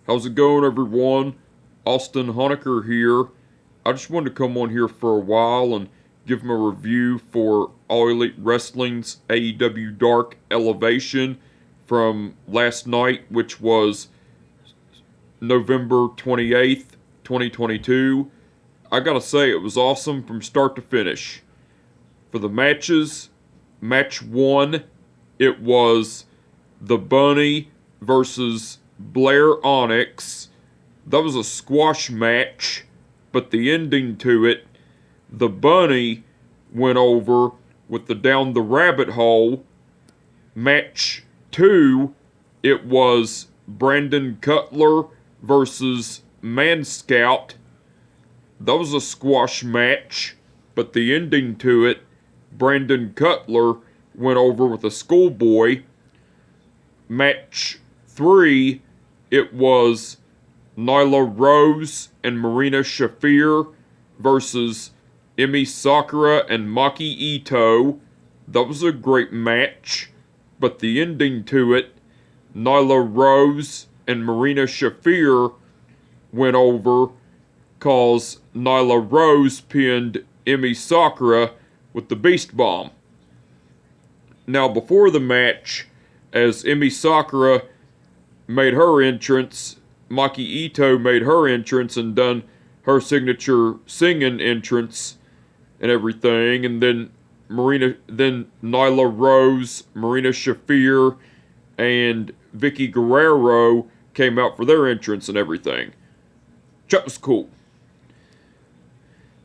How's it going, everyone? Austin Honecker here. I just wanted to come on here for a while and give them a review for All Elite Wrestling's AEW Dark Elevation from last night, which was November 28th, 2022. I gotta say, it was awesome from start to finish. For the matches, match 1, it was The Bunny versus Blair Onyx. That was a squash match, but the ending to it, the Bunny went over with the Down the Rabbit Hole. Match 2, it was Brandon Cutler versus Manscout. That was a squash match, but the ending to it, Brandon Cutler went over with a schoolboy. Match 3, it was Nyla Rose and Marina Shafir versus Emi Sakura and Maki Ito. That was a great match, but the ending to it, Nyla Rose and Marina Shafir went over cause Nyla Rose pinned Emi Sakura with the Beast Bomb. Now, before the match, as Emi Sakura made her entrance, Maki Ito made her entrance and done her signature singing entrance and everything, and then Nyla Rose, Marina Shafir, and Vicky Guerrero came out for their entrance and everything. That was cool.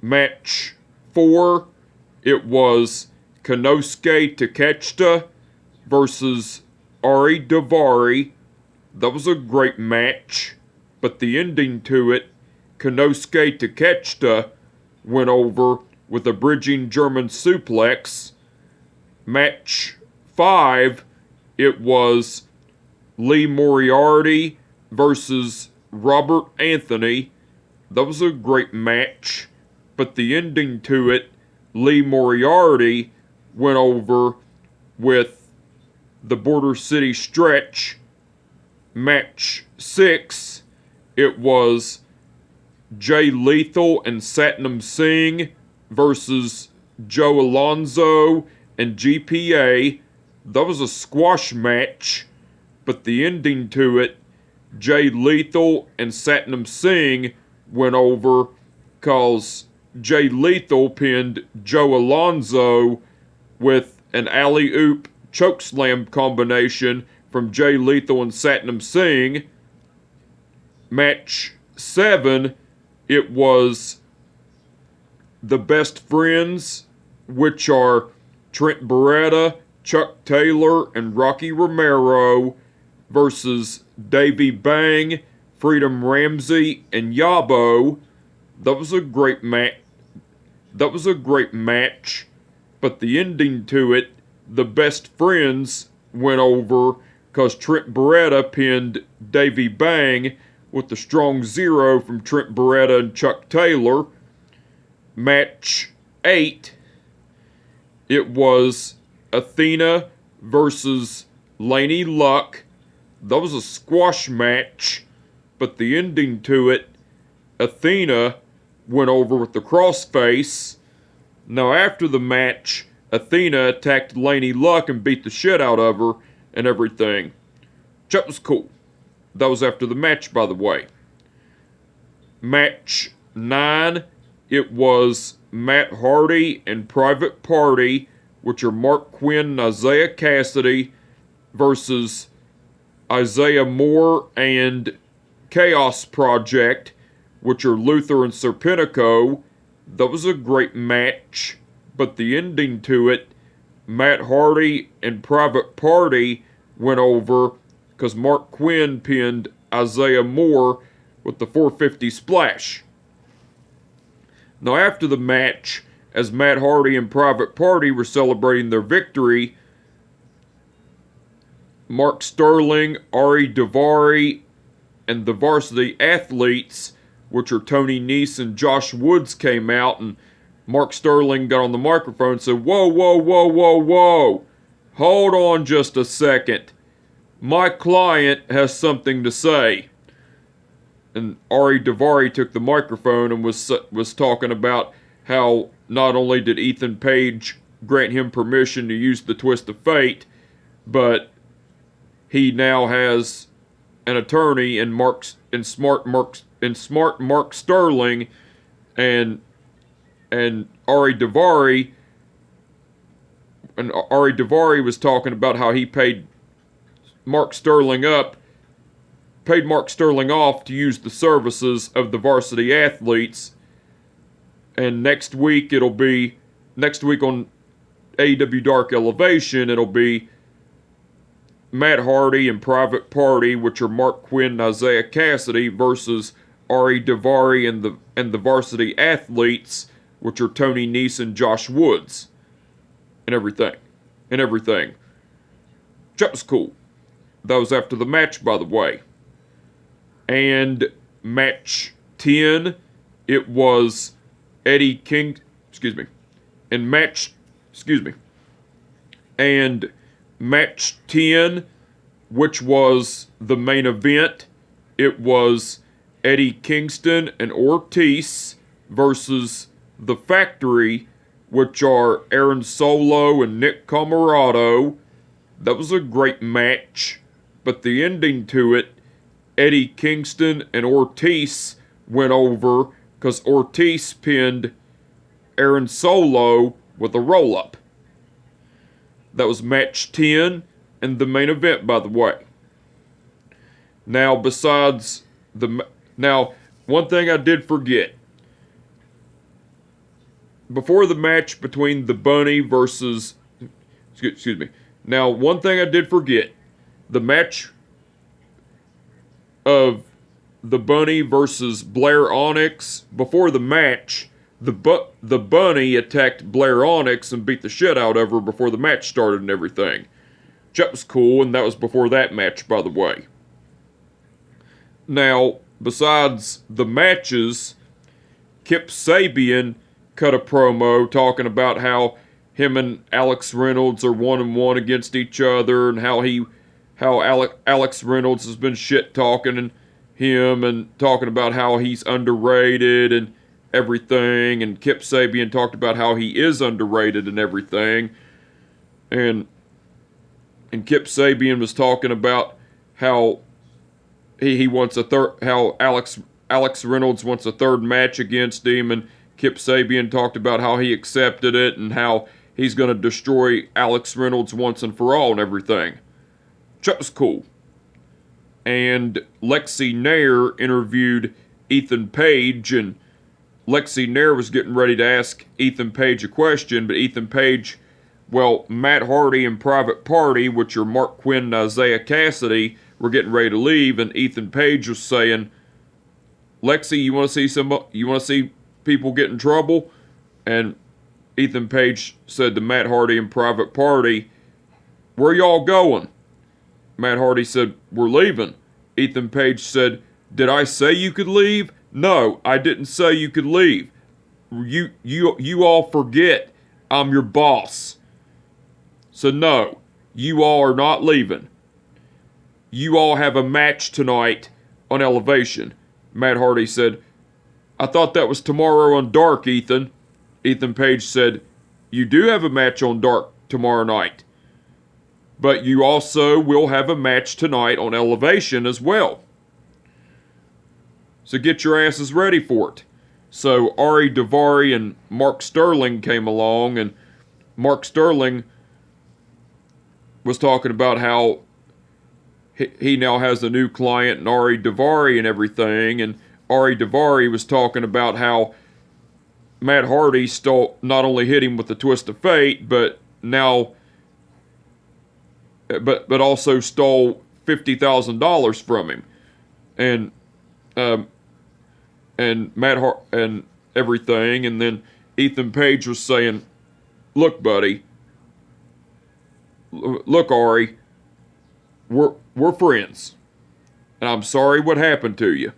Match 4, it was Konosuke Takeshita versus Ari Daivari. That was a great match, but the ending to it, Konosuke Takeshita went over with a bridging German suplex. Match 5, it was Lee Moriarty versus Robert Anthony. That was a great match, but the ending to it, Lee Moriarty went over with the Border City Stretch. Match 6, it was Jay Lethal and Satnam Singh versus Joe Alonso and GPA. That was a squash match, but the ending to it, Jay Lethal and Satnam Singh went over cause Jay Lethal pinned Joe Alonso with an alley-oop chokeslam combination from Jay Lethal and Satnam Singh. Match 7, it was the Best Friends, which are Trent Beretta, Chuck Taylor, and Rocky Romero versus Davey Bang, Freedom Ramsey, and Yabo. That was a great match, but the ending to it, the Best Friends went over because Trent Beretta pinned Davey Bang with the strong zero from Trent Beretta and Chuck Taylor. Match 8, it was Athena versus Laney Luck. That was a squash match, but the ending to it, Athena went over with the crossface. Now, after the match, Athena attacked Laney Luck and beat the shit out of her and everything. That was cool. That was after the match, by the way. Match 9, it was Matt Hardy and Private Party, which are Mark Quinn and Isaiah Cassidy, versus Isaiah Moore and Chaos Project, which are Luther and Serpentico. That was a great match, but the ending to it, Matt Hardy and Private Party went over because Mark Quinn pinned Isaiah Moore with the 450 splash. Now, after the match, as Matt Hardy and Private Party were celebrating their victory, Mark Sterling, Ari Daivari, and the Varsity Athletes, which are Tony Nese and Josh Woods, came out, and Mark Sterling got on the microphone and said, "Whoa, whoa, whoa, whoa, whoa. Hold on just a second. My client has something to say." and Ari Daivari took the microphone and was talking about how not only did Ethan Page grant him permission to use the Twist of Fate, but he now has an attorney in smart Mark Sterling, and Ari Daivari. And Ari Daivari was talking about how he paid Mark Sterling off to use the services of the varsity athletes. And next week on AEW Dark Elevation, it'll be Matt Hardy and Private Party, which are Mark Quinn and Isaiah Cassidy, versus Ari Daivari and the varsity athletes, which are Tony Nese and Josh Woods. And everything. That was cool. That was after the match, by the way. And match 10, it was Eddie King, And match 10, which was the main event, it was Eddie Kingston and Ortiz versus The Factory, which are Aaron Solo and Nick Comoroto. That was a great match, but the ending to it, Eddie Kingston and Ortiz went over because Ortiz pinned Aaron Solo with a roll-up. That was match 10 and the main event, by the way. Now, one thing I did forget. Before the match between the Bunny versus... Now, one thing I did forget. The match of the Bunny versus Blair Onyx. Before the match, the Bunny attacked Blair Onyx and beat the shit out of her before the match started and everything. That was cool, and that was before that match, by the way. Now, besides the matches, Kip Sabian cut a promo talking about how him and Alex Reynolds are 1-1 against each other, and how Alex Reynolds has been shit talking him and talking about how he's underrated and everything, and Kip Sabian talked about how he is underrated and everything, and Kip Sabian was talking about how he wants how Alex Reynolds wants a third match against him, and Kip Sabian talked about how he accepted it and how he's going to destroy Alex Reynolds once and for all and everything. That was cool. And Lexi Nair interviewed Ethan Page, and Lexi Nair was getting ready to ask Ethan Page a question, but Ethan Page, Matt Hardy and Private Party, which are Mark Quinn and Isaiah Cassidy, were getting ready to leave, and Ethan Page was saying, Lexi, you want to see people get in trouble? And Ethan Page said to Matt Hardy and Private Party, where y'all going? Matt Hardy said, we're leaving. Ethan Page said, did I say you could leave? No, I didn't say you could leave. You all forget I'm your boss. So no, you all are not leaving. You all have a match tonight on Elevation. Matt Hardy said, I thought that was tomorrow on Dark, Ethan. Ethan Page said, you do have a match on Dark tomorrow night. But you also will have a match tonight on Elevation as well. So get your asses ready for it. So Ari Daivari and Mark Sterling came along, and Mark Sterling was talking about how he now has a new client in Ari Daivari and everything, and Ari Daivari was talking about how Matt Hardy not only hit him with the Twist of Fate, but also stole $50,000 from him, and and everything. And then Ethan Page was saying, "Look, buddy, look, Ari, we're friends, and I'm sorry what happened to you.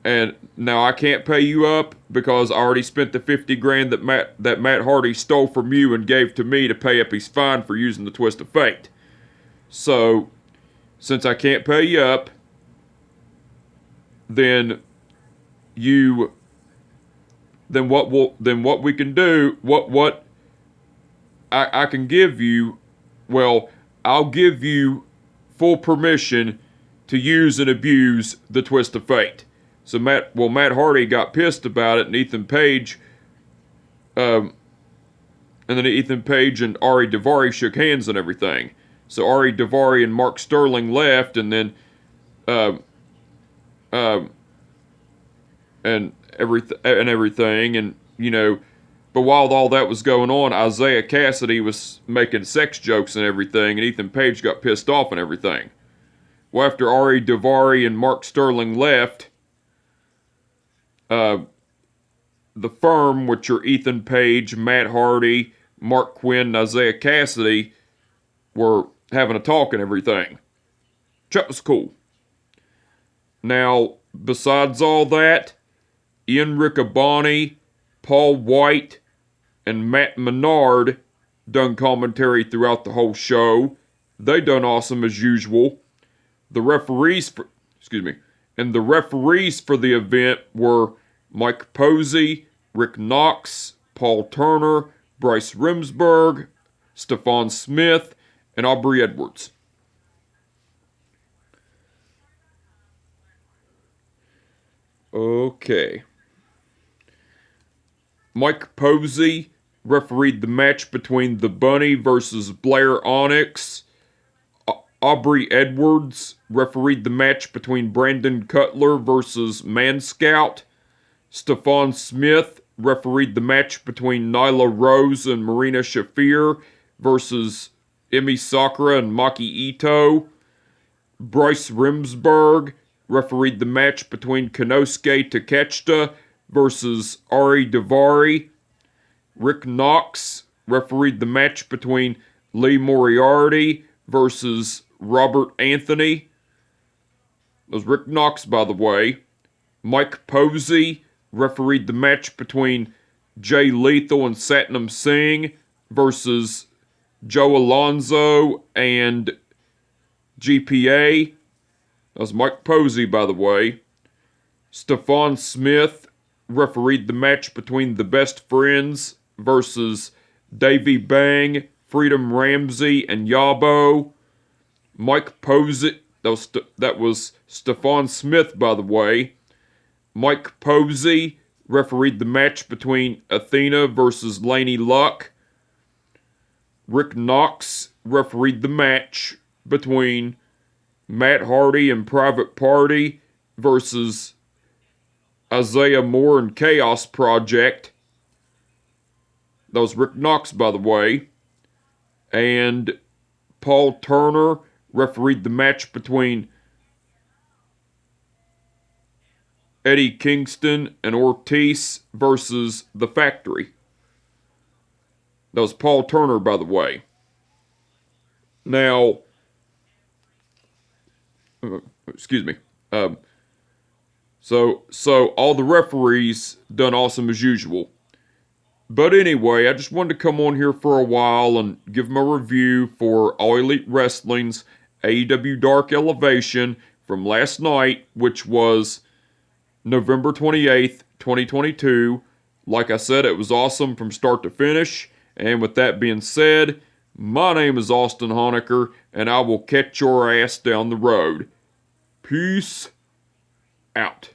And now I can't pay you up because I already spent the $50,000 that Matt Hardy stole from you and gave to me to pay up his fine for using the Twist of Fate. So, since I can't pay you up, then you then what we can do, what I can give you, well, I'll give you full permission to use and abuse the twist of fate. So Matt Hardy got pissed about it, and Ethan Page and Ari Daivari shook hands and everything. So Ari Daivari and Mark Sterling left, and then and everything, and but while all that was going on, Isaiah Cassidy was making sex jokes and everything, and Ethan Page got pissed off and everything. Well, after Ari Daivari and Mark Sterling left, the firm, which are Ethan Page, Matt Hardy, Mark Quinn, and Isaiah Cassidy, were having a talk and everything. That was cool. Now, besides all that, Ian Riccaboni, Paul White, and Matt Menard done commentary throughout the whole show. They done awesome as usual. The referees for the event were Mike Posey, Rick Knox, Paul Turner, Bryce Remsburg, Stephon Smith, and Aubrey Edwards. Okay. Mike Posey refereed the match between The Bunny versus Blair Onyx. Aubrey Edwards refereed the match between Brandon Cutler versus Manscout. Stephon Smith refereed the match between Nyla Rose and Marina Shafir versus Emi Sakura and Maki Ito. Bryce Remsburg refereed the match between Konosuke Takeshita versus Ari Daivari. Rick Knox refereed the match between Lee Moriarty versus Robert Anthony. That was Rick Knox, by the way. Mike Posey refereed the match between Jay Lethal and Satnam Singh versus Joe Alonso and GPA. That was Mike Posey, by the way. Stephon Smith refereed the match between The Best Friends versus Davey Bang, Freedom Ramsey, and Yabo. Mike Posey, that was Stephon Smith, by the way. Mike Posey refereed the match between Athena versus Laney Luck. Rick Knox refereed the match between Matt Hardy and Private Party versus Isaiah Moore and Chaos Project. That was Rick Knox, by the way. And Paul Turner refereed the match between Eddie Kingston and Ortiz versus The Factory. That was Paul Turner, by the way. Now, excuse me. So all the referees done awesome as usual. But anyway, I just wanted to come on here for a while and give my review for All Elite Wrestling's AEW Dark Elevation from last night, which was November 28th, 2022. Like I said, it was awesome from start to finish. And with that being said, my name is Austin Honecker, and I will catch your ass down the road. Peace out.